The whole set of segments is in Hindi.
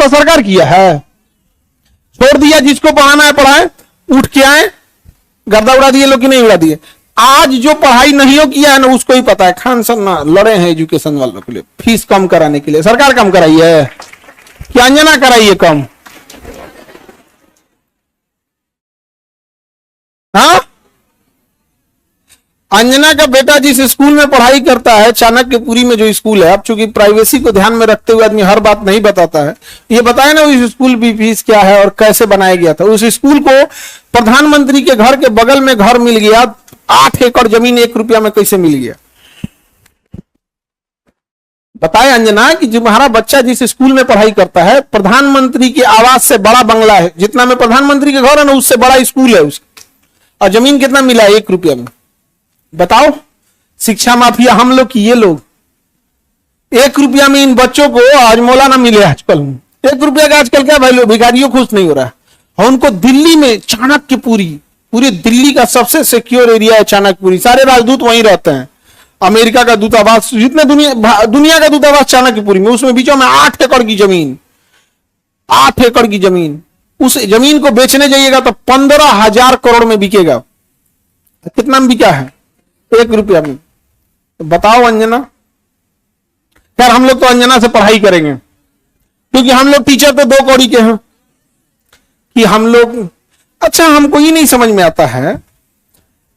व्यवस्था सरकार किया है? छोड़ दिया जिसको पढ़ाना है पढ़ाए, उठ के आए, गर्दा उड़ा दिए लोग कि नहीं उड़ा दिए? आज जो पढ़ाई नहीं हो किया है ना उसको ही पता है। खान सर ना लड़े हैं एजुकेशन वालों के लिए, फीस कम कराने के लिए। सरकार कम कराई है क्या? अंजना कराई है कम? हाँ, अंजना का बेटा जिस स्कूल में पढ़ाई करता है, चाणक्यपुरी में जो स्कूल है, अब चूंकि प्राइवेसी को ध्यान में रखते हुए आदमी हर बात नहीं बताता है, ये बताया ना उस स्कूल की फीस क्या है और कैसे बनाया गया था। उस स्कूल को प्रधानमंत्री के घर के बगल में घर मिल गया, 8 एकड़ जमीन 1 रुपया में कैसे मिल गया? बताए अंजना कि तुम्हारा बच्चा जिस स्कूल में पढ़ाई करता है, प्रधानमंत्री के आवास से बड़ा बंगला है, जितना में प्रधानमंत्री के घर है ना उससे बड़ा स्कूल है उसका, और जमीन कितना मिला है? 1 रुपया में। बताओ, शिक्षा माफिया हम लोग की ये लोग 1 रुपया में इन बच्चों को आज मौलाना मिले आजकल। 1 रुपया का आजकल क्या वैल्यू? भिखारियों खुश नहीं हो रहा है। और उनको दिल्ली में चाणक्यपुरी, पूरे दिल्ली का सबसे सिक्योर एरिया है चाणक्यपुरी, सारे राजदूत वहीं रहते हैं। अमेरिका का दूतावास, जितने दुनिया का दूतावास चाणक्यपुरी में, उसमें बीचों में 8 एकड़ की जमीन, 8 एकड़ की जमीन। उस जमीन को बेचने जाइएगा तो 15,000 करोड़ में बिकेगा। कितना में बिका है? 1 रुपया में। तो बताओ अंजना। यार हम लोग तो अंजना से पढ़ाई करेंगे, क्योंकि हम लोग टीचर तो 2 कौड़ी के हैं कि हम लोग। अच्छा, हमको ये नहीं समझ में आता है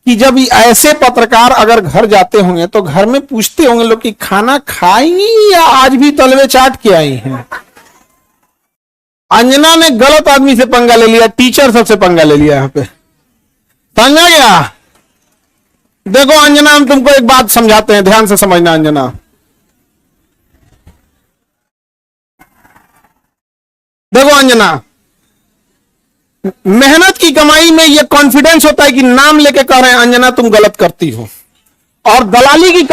कि जब ऐसे पत्रकार अगर घर जाते होंगे तो घर में पूछते होंगे लोग कि खाना खाएंगी या आज भी तलवे चाट के आई हैं। अंजना ने गलत आदमी से पंगा ले लिया, टीचर सबसे पंगा ले लिया यहां पे। समझा गया? देखो अंजना, हम तुमको एक बात समझाते हैं, ध्यान से समझना अंजना। देखो अंजना, मेहनत की कमाई में यह कॉन्फिडेंस होता है कि नाम लेके कह रहे हैं अंजना तुम गलत करती हो। और दलाली की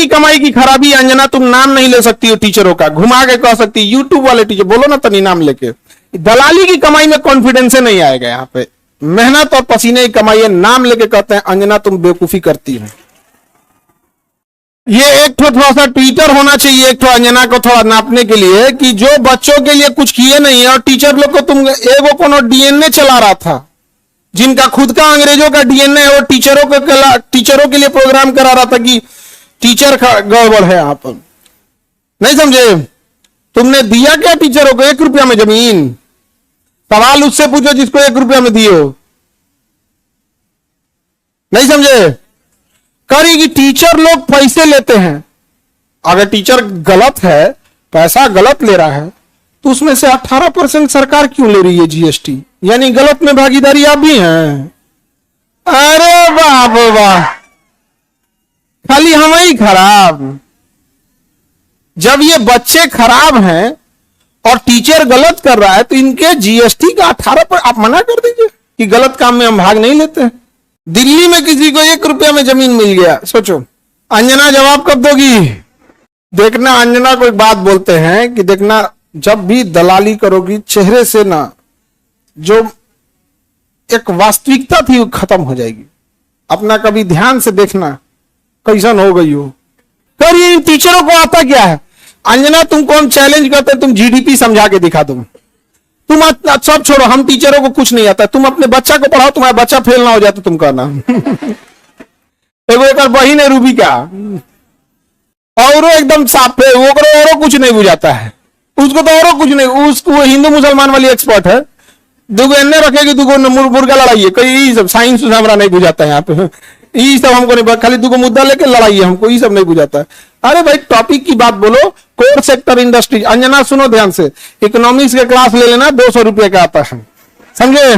कमाई की खराबी, अंजना तुम नाम नहीं ले सकती हो टीचरों का, घुमा के कह सकती है यूट्यूब वाले टीचर, बोलो ना तनी नाम लेके। दलाली की कमाई में कॉन्फिडेंस नहीं आएगा। यहां पे मेहनत और पसीने की कमाई है, नाम लेके कहते हैं अंजना तुम बेवकूफी करती हो। ये एक थोड़ा सा ट्विटर होना चाहिए, एक अंजना को थोड़ा नापने के लिए कि जो बच्चों के लिए कुछ किए नहीं है, और टीचर लोग को तुम एगो कोनो डीएनए चला रहा था, जिनका खुद का अंग्रेजों का डीएनए है, वो टीचरों के लिए प्रोग्राम करा रहा था कि टीचर गड़बड़ है। आप नहीं समझे? तुमने दिया क्या टीचरों को? 1 रुपया में जमीन। सवाल उससे पूछो जिसको 1 रुपया में दिए हो। नहीं समझे? करेगी, टीचर लोग पैसे लेते हैं। अगर टीचर गलत है, पैसा गलत ले रहा है, तो उसमें से 18% सरकार क्यों ले रही है जीएसटी? यानी गलत में भागीदारी आप भी हैं। अरे वाह वाह, खाली हम ही खराब। जब ये बच्चे खराब हैं और टीचर गलत कर रहा है तो इनके जीएसटी का 18% आप मना कर दीजिए कि गलत काम में हम भाग नहीं लेते हैं। दिल्ली में किसी को 1 रुपया में जमीन मिल गया, सोचो अंजना जवाब कब दोगी? देखना, अंजना को एक बात बोलते हैं कि देखना, जब भी दलाली करोगी चेहरे से ना जो एक वास्तविकता थी वो खत्म हो जाएगी। अपना कभी ध्यान से देखना कैसन हो गई हो। करिए, इन टीचरों को आता क्या है? अंजना तुमको हम चैलेंज करते हैं, तुम जीडीपी समझा के दिखा दो। तुम सब छोड़ो, हम टीचरों को कुछ नहीं आता, तुम अपने बच्चा को पढ़ाओ, तुम्हारा बच्चा फेल ना हो जाए तो तुम कहना। एक बहिन है रूबी का, और एकदम साफ है, वो और कुछ नहीं बुझाता है उसको, तो और कुछ नहीं, उसको हिंदू मुसलमान वाली एक्सपर्ट है। दुगो एन्ने रखेगी, दुगो मुर्गा लड़ाई है, सब साइंस हमारा नहीं बुझाता है यहाँ पे, ये सब हमको नहीं, खाली दुगो मुद्दा लेके लड़ाई है, हमको ये सब नहीं बुझाता है। अरे भाई टॉपिक की बात बोलो। कोर सेक्टर इंडस्ट्री, अंजना सुनो ध्यान से, इकोनॉमिक्स के क्लास ले लेना, 200 रुपये का आता है, समझे?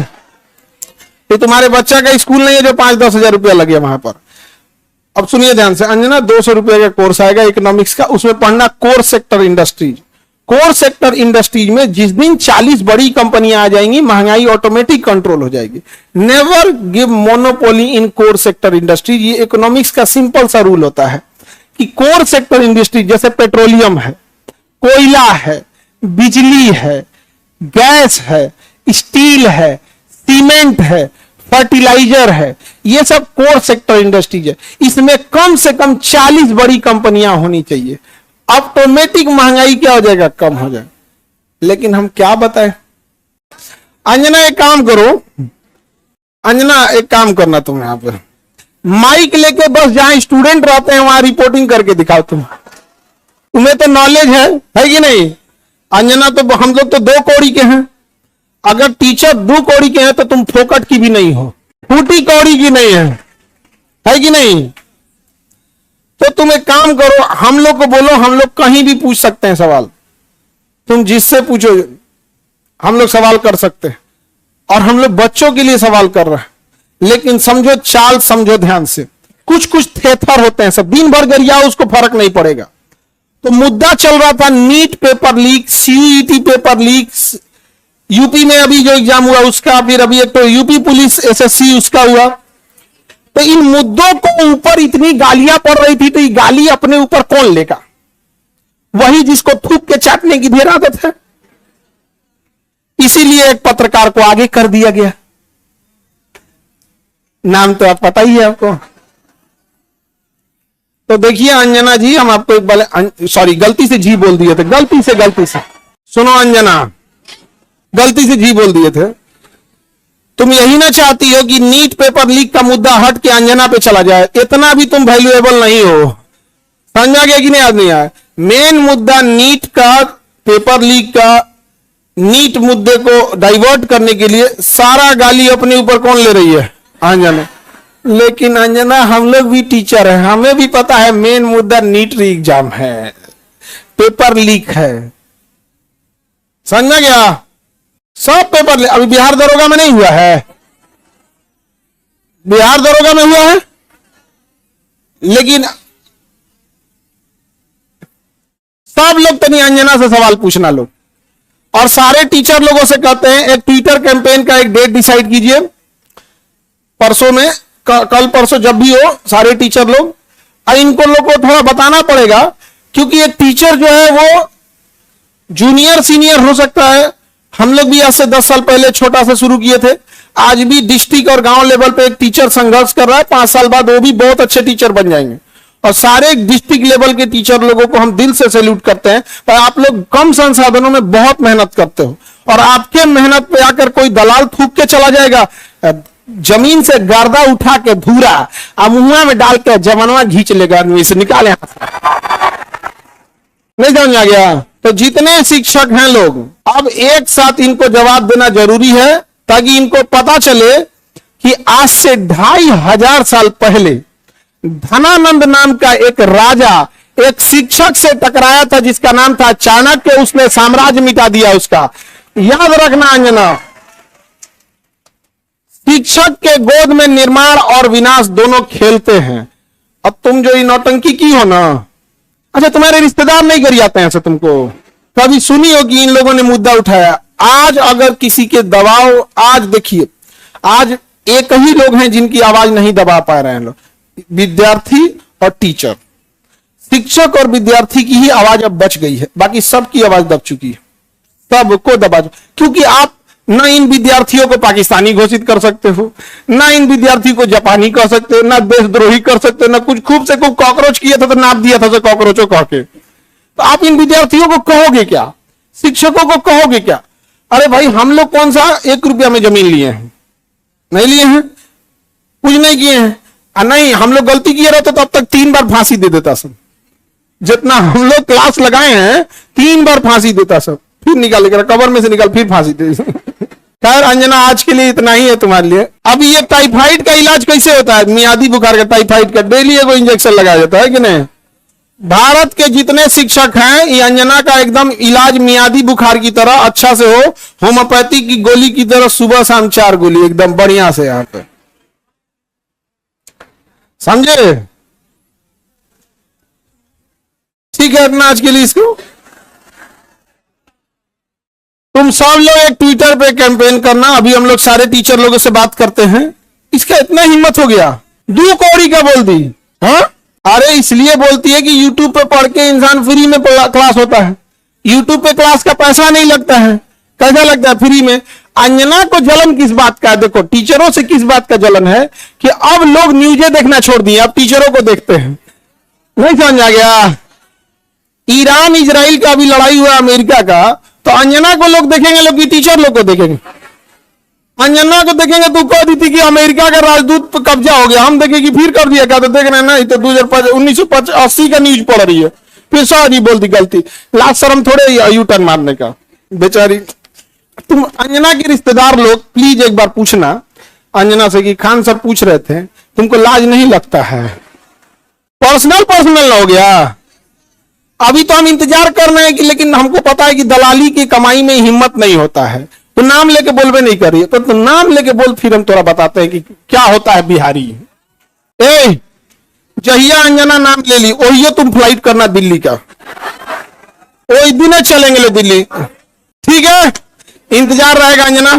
ये तुम्हारे बच्चा का स्कूल नहीं है जो 5-10 हजार रुपया लगे वहां पर। अब सुनिए ध्यान से अंजना, 200 रुपये का कोर्स आएगा इकोनॉमिक्स का, उसमें पढ़ना core sector industries. Core sector industries में जिस दिन 40 बड़ी कंपनियां आ जाएंगी, महंगाई ऑटोमेटिक कंट्रोल हो जाएगी। नेवर गिव मोनोपोली इन कोर सेक्टर इंडस्ट्रीज। ये इकोनॉमिक्स का सिंपल सा रूल होता है कि कोर सेक्टर इंडस्ट्री जैसे पेट्रोलियम है, कोयला है, बिजली है, गैस है, स्टील है, सीमेंट है, फर्टिलाइजर है, ये सब कोर सेक्टर इंडस्ट्रीज है। इसमें कम से कम 40 बड़ी कंपनियां होनी चाहिए। ऑटोमेटिक महंगाई क्या हो जाएगा, कम हो जाएगा। लेकिन हम क्या बताएं। अंजना एक काम करो, अंजना एक काम करना, तुम यहां पर माइक लेके बस जहां स्टूडेंट रहते हैं वहां रिपोर्टिंग करके दिखाओ। तुम्हें तो नॉलेज है कि नहीं। अंजना तो हम लोग तो 2 कौड़ी के हैं, अगर टीचर 2 कौड़ी के हैं तो तुम फोकट की भी नहीं हो, फूटी कौड़ी की नहीं है कि नहीं। तो तुम एक काम करो, हम लोग को बोलो, हम लोग कहीं भी पूछ सकते हैं सवाल, तुम जिससे पूछो हम लोग सवाल कर सकते हैं। और हम लोग बच्चों के लिए सवाल कर रहे हैं, लेकिन समझो चाल, समझो ध्यान से। कुछ कुछ थेथर होते हैं, सब दिन भर गरिया उसको फर्क नहीं पड़ेगा। तो मुद्दा चल रहा था NEET paper leak, CUET paper leak, UP में अभी जो एग्जाम हुआ उसका, फिर अभी एक तो यूपी पुलिस एसएससी उसका हुआ। तो इन मुद्दों को ऊपर इतनी गालियां पड़ रही थी, तो ये गाली अपने ऊपर कौन लेगा। वही जिसको थूक के चाटने की ढेर आदत है। इसीलिए एक पत्रकार को आगे कर दिया गया। नाम तो आप पता ही है आपको। तो देखिए अंजना जी, हम आपको एक बार, सॉरी गलती से जी बोल दिए थे, गलती से सुनो अंजना, गलती से जी बोल दिए थे। तुम यही ना चाहती हो कि नीट पेपर लीक का मुद्दा हट के अंजना पे चला जाए। इतना भी तुम वैल्यूएबल नहीं हो, समझा गया कि नहीं आदमी। आया मेन मुद्दा नीट का, पेपर लीक का, नीट मुद्दे को डाइवर्ट करने के लिए सारा गाली अपने ऊपर कौन ले रही है, अंजना। लेकिन अंजना हम लोग भी टीचर हैं, हमें भी पता है मेन मुद्दा नीट एग्जाम है, पेपर लीक है, समझा गया। सब पेपर अभी बिहार दरोगा में नहीं हुआ है, बिहार दरोगा में हुआ है। लेकिन सब लोग तनी अंजना से सवाल पूछना लोग, और सारे टीचर लोगों से कहते हैं एक ट्विटर कैंपेन का एक डेट डिसाइड कीजिए, परसों में, कल परसों जब भी हो, सारे टीचर लोग। और इनको लोग को थोड़ा बताना पड़ेगा, क्योंकि एक टीचर जो है वो जूनियर सीनियर हो सकता है। हम लोग भी आज से 10 साल पहले छोटा से शुरू किए थे, आज भी डिस्ट्रिक्ट और गांव लेवल पे एक टीचर संघर्ष कर रहा है। 5 साल बाद वो भी बहुत अच्छे टीचर बन जाएंगे। और सारे डिस्ट्रिक्ट लेवल के टीचर लोगों को हम दिल से सैल्यूट करते हैं। पर आप लोग कम संसाधनों में बहुत मेहनत करते हो, और आपके मेहनत पे आकर कोई दलाल थूक के चला जाएगा, जमीन से गर्दा उठा के धूरा अब मुंह में डाल के जमनवा घींच लेगा, इसे निकाले नहीं समझ आ गया। तो जितने शिक्षक हैं लोग, अब एक साथ इनको जवाब देना जरूरी है, ताकि इनको पता चले कि आज से 2500 साल पहले धनानंद नाम का एक राजा एक शिक्षक से टकराया था, जिसका नाम था चाणक्य। उसने साम्राज्य मिटा दिया उसका। याद रखना अंजना, शिक्षक के गोद में निर्माण और विनाश दोनों खेलते हैं। अब तुम जो नौटंकी की हो ना, अच्छा तुम्हारे रिश्तेदार नहीं गरियाते हैं ऐसे, तुमको कभी सुनी हो कि इन लोगों ने मुद्दा उठाया। आज अगर किसी के दबाव, आज देखिए, आज एक ही लोग हैं जिनकी आवाज नहीं दबा पा रहे हैं लोग, विद्यार्थी और टीचर। शिक्षक और विद्यार्थी की ही आवाज अब बच गई है, बाकी सबकी आवाज दब चुकी है, सबको दबा। क्योंकि आप ना इन विद्यार्थियों को पाकिस्तानी घोषित कर सकते हो, ना इन विद्यार्थी को जापानी कह सकते हो, ना देशद्रोही कर सकते हो, ना कुछ खूब से खूब कॉकरोच किया था तो नाप दिया था कॉकरोचों कह के। तो आप इन विद्यार्थियों को कहोगे क्या, शिक्षकों को कहोगे क्या? अरे भाई हम लोग कौन सा 1 रुपया में जमीन लिए हैं, नहीं लिए हैं, कुछ नहीं किए हैं। नहीं, हम लोग गलती किए रहते तो अब तक 3 बार फांसी दे देता सब। जितना हम लोग क्लास लगाए हैं 3 बार फांसी देता सब, फिर निकाल के कबर में से निकाल फिर फांसी दे। खैर अंजना आज के लिए इतना ही है तुम्हारे लिए। अब ये टाइफाइड का इलाज कैसे होता है, मियादी बुखार का, टाइफाइड का डेली एगो इंजेक्शन लगाया जाता है कि नहीं। भारत के जितने शिक्षक हैं, ये अंजना का एकदम इलाज मियादी बुखार की तरह अच्छा से हो, होम्योपैथी की गोली की तरह सुबह शाम 4 गोली एकदम बढ़िया से यहाँ पे, समझे। ठीक है अपना आज के लिए इसको तुम सब लोग एक ट्विटर पे कैंपेन करना। अभी हम लोग सारे टीचर लोगों से बात करते हैं। इसका इतना हिम्मत हो गया, 2 कौड़ी का बोल दी। हाँ अरे इसलिए बोलती है कि यूट्यूब पे पढ़ के इंसान फ्री में क्लास होता है। यूट्यूब पे क्लास का पैसा नहीं लगता है, कैसा लगता है, फ्री में। अंजना को जलन किस बात का है, देखो टीचरों से किस बात का जलन है कि अब लोग न्यूज़ें देखना छोड़ दिए, अब टीचरों को देखते हैं। नहीं समझ आ गया? ईरान इजराइल का अभी लड़ाई हुआ अमेरिका का, तो अंजना को लोग देखेंगे, लोग की टीचर लोग को देखेंगे। अंजना को देखेंगे तो कह दी थी कि अमेरिका का राजदूत पर कब्जा हो गया, हम देखें कि फिर कर दिया क्या, तो देख रहे हैं ना, ये तो 1980 का न्यूज पढ़ रही है, फिर सॉरी बोल दी गलती, लास्ट शर्म थोड़े यू टर्न मारने का। बेचारी तुम अंजना के रिश्तेदार लोग प्लीज एक बार पूछना अंजना से कि खान सर पूछ रहे थे तुमको लाज नहीं लगता है? पर्सनल हो गया। अभी तो हम इंतजार कर रहे हैं कि, लेकिन हमको पता है कि दलाली की कमाई में हिम्मत नहीं होता है, तो नाम लेके बोलबे नहीं करिए, तो नाम लेके बोल, फिर हम थोड़ा बताते हैं कि क्या होता है बिहारी। ए जहिया अंजना नाम ले ली वही तुम फ्लाइट करना दिल्ली का, वही दिन चलेंगे ले दिल्ली, ठीक है? इंतजार रहेगा अंजना।